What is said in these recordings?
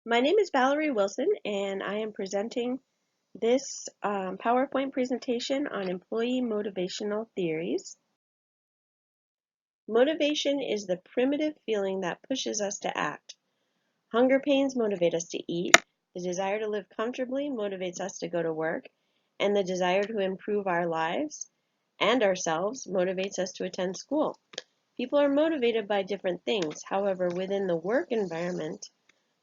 My name is Valerie Wilson, and I am presenting this PowerPoint presentation on employee motivational theories. Motivation is the primitive feeling that pushes us to act. Hunger pains motivate us to eat, the desire to live comfortably motivates us to go to work, and the desire to improve our lives and ourselves motivates us to attend school. People are motivated by different things. However, within the work environment,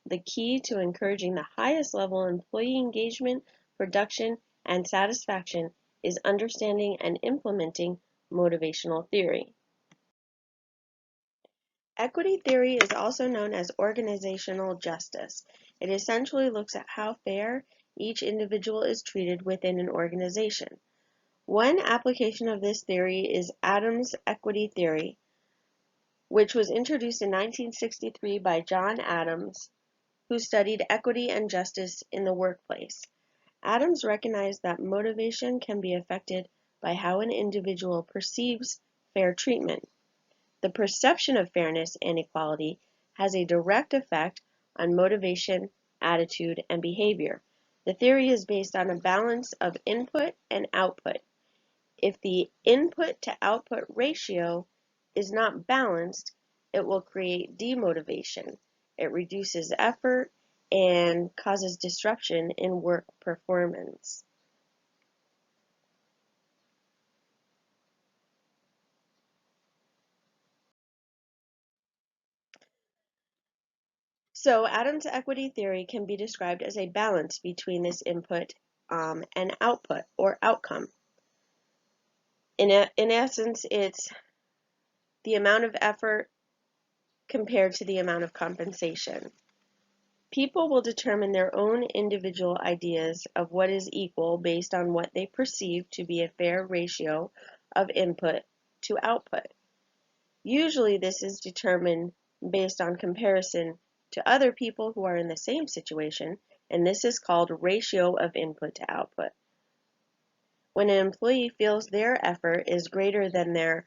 the key to encouraging the highest level employee engagement, production, and satisfaction is understanding and implementing motivational theory. Equity theory is also known as organizational justice. It essentially looks at how fair each individual is treated within an organization. One application of this theory is Adams' equity theory, which was introduced in 1963 by John Adams, who studied equity and justice in the workplace. Adams recognized that motivation can be affected by how an individual perceives fair treatment. The perception of fairness and equality has a direct effect on motivation, attitude, and behavior. The theory is based on a balance of input and output. If the input to output ratio is not balanced, it will create demotivation. It reduces effort and causes disruption in work performance. So Adams' equity theory can be described as a balance between this input and output or outcome. In essence, it's the amount of effort compared to the amount of compensation. People will determine their own individual ideas of what is equal based on what they perceive to be a fair ratio of input to output. Usually this is determined based on comparison to other people who are in the same situation, and this is called ratio of input to output. When an employee feels their effort is greater than their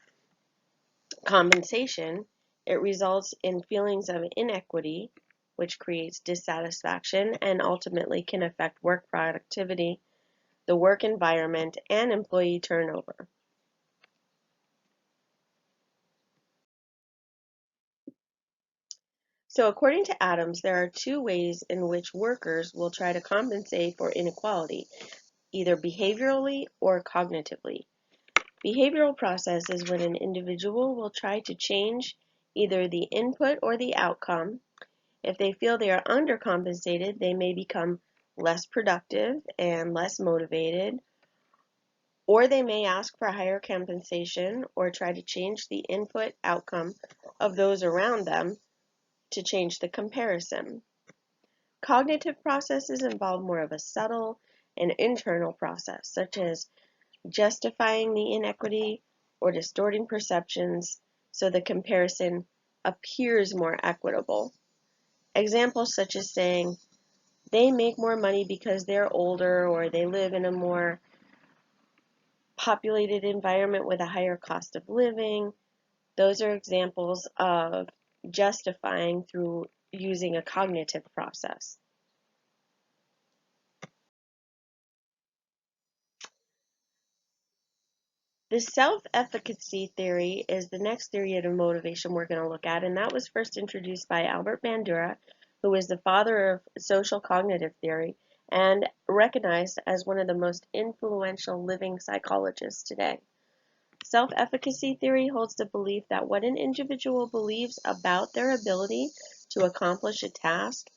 compensation, it results in feelings of inequity, which creates dissatisfaction and ultimately can affect work productivity, the work environment, and employee turnover. So according to Adams, there are two ways in which workers will try to compensate for inequality, either behaviorally or cognitively. Behavioral process is when an individual will try to change either the input or the outcome. If they feel they are undercompensated, they may become less productive and less motivated, or they may ask for higher compensation or try to change the input outcome of those around them to change the comparison. Cognitive processes involve more of a subtle and internal process, such as justifying the inequity or distorting perceptions so the comparison appears more equitable. Examples such as saying, they make more money because they're older or they live in a more populated environment with a higher cost of living. Those are examples of justifying through using a cognitive process. The self-efficacy theory is the next theory of motivation we're going to look at, and that was first introduced by Albert Bandura, who is the father of social cognitive theory and recognized as one of the most influential living psychologists today. Self-efficacy theory holds the belief that what an individual believes about their ability to accomplish a task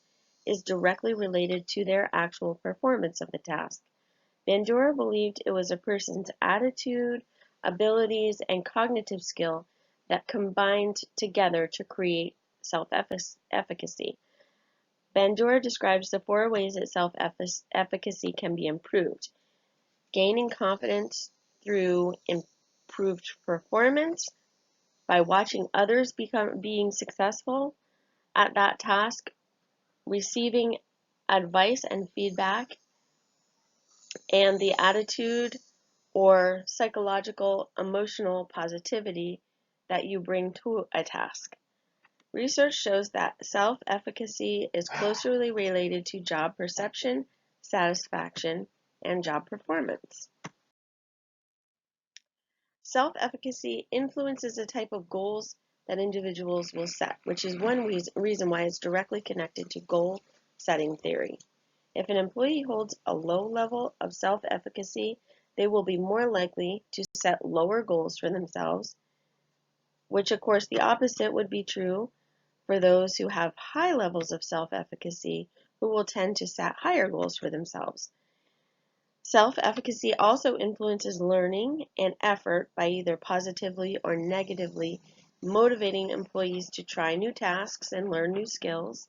is directly related to their actual performance of the task. Bandura believed it was a person's attitude, abilities, and cognitive skill that combined together to create self-efficacy. Bandura describes the four ways that self-efficacy can be improved: gaining confidence through improved performance, by watching others being successful at that task, receiving advice and feedback, and the attitude or psychological emotional positivity that you bring to a task. Research shows that self-efficacy is closely related to job perception, satisfaction, and job performance. Self-efficacy influences the type of goals that individuals will set, which is one reason why it's directly connected to goal setting theory. If an employee holds a low level of self-efficacy, they will be more likely to set lower goals for themselves, which of course the opposite would be true for those who have high levels of self-efficacy, who will tend to set higher goals for themselves. Self-efficacy also influences learning and effort by either positively or negatively motivating employees to try new tasks and learn new skills.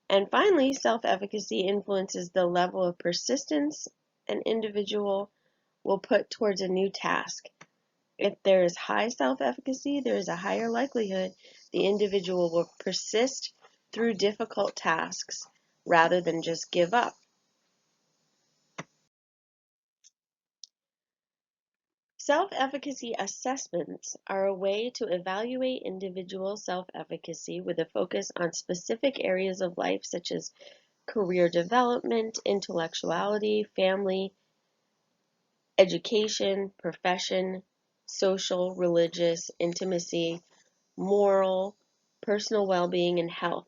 And finally, self-efficacy influences the level of persistence an individual will put towards a new task. If there is high self-efficacy, there is a higher likelihood the individual will persist through difficult tasks rather than just give up. Self-efficacy assessments are a way to evaluate individual self-efficacy with a focus on specific areas of life such as career development, intellectuality, family, education, profession, social, religious, intimacy, moral, personal well-being, and health,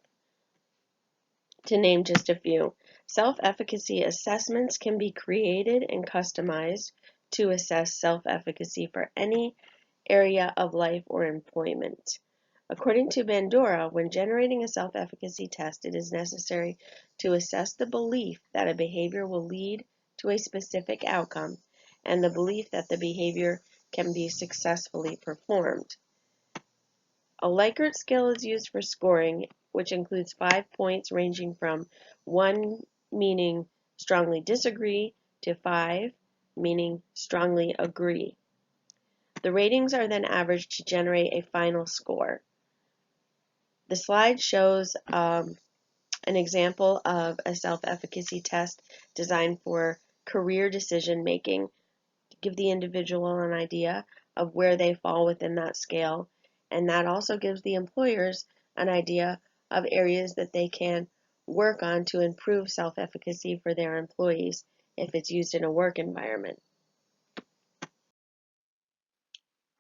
to name just a few. Self-efficacy assessments can be created and customized to assess self-efficacy for any area of life or employment. According to Bandura, when generating a self-efficacy test, it is necessary to assess the belief that a behavior will lead to a specific outcome and the belief that the behavior can be successfully performed. A Likert scale is used for scoring, which includes 5 points ranging from 1 meaning strongly disagree to 5 meaning strongly agree. The ratings are then averaged to generate a final score. The slide shows an example of a self-efficacy test designed for career decision making to give the individual an idea of where they fall within that scale, and that also gives the employers an idea of areas that they can work on to improve self-efficacy for their employees if it's used in a work environment.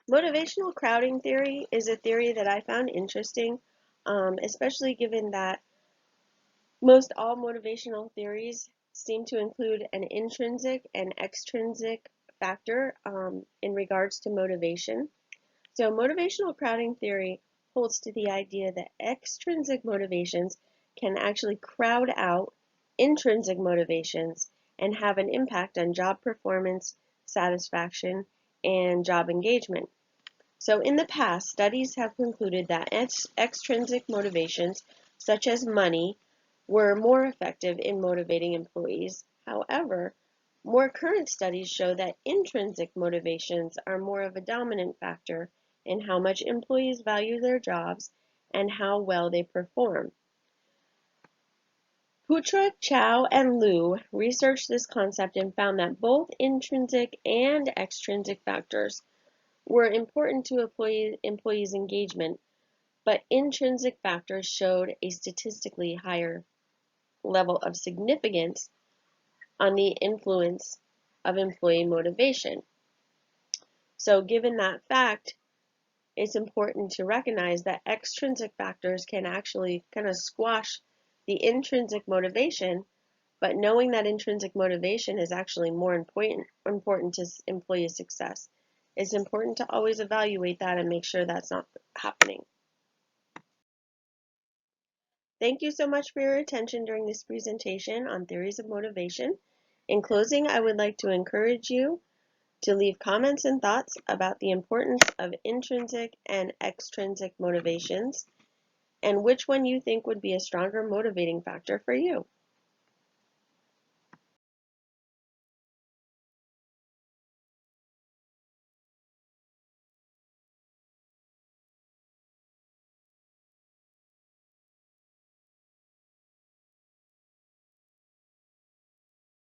Motivational crowding theory is a theory that I found interesting, especially given that most all motivational theories seem to include an intrinsic and extrinsic factor in regards to motivation. So motivational crowding theory holds to the idea that extrinsic motivations can actually crowd out intrinsic motivations and have an impact on job performance, satisfaction, and job engagement. So in the past, studies have concluded that extrinsic motivations, such as money, were more effective in motivating employees. However, more current studies show that intrinsic motivations are more of a dominant factor in how much employees value their jobs and how well they perform. Putra, Chow, and Liu researched this concept and found that both intrinsic and extrinsic factors were important to employees' engagement, but intrinsic factors showed a statistically higher level of significance on the influence of employee motivation. So given that fact, it's important to recognize that extrinsic factors can actually kind of squash the intrinsic motivation, but knowing that intrinsic motivation is actually more important to employee success, it's important to always evaluate that and make sure that's not happening. Thank you so much for your attention during this presentation on theories of motivation. In closing, I would like to encourage you to leave comments and thoughts about the importance of intrinsic and extrinsic motivations and which one you think would be a stronger motivating factor for you.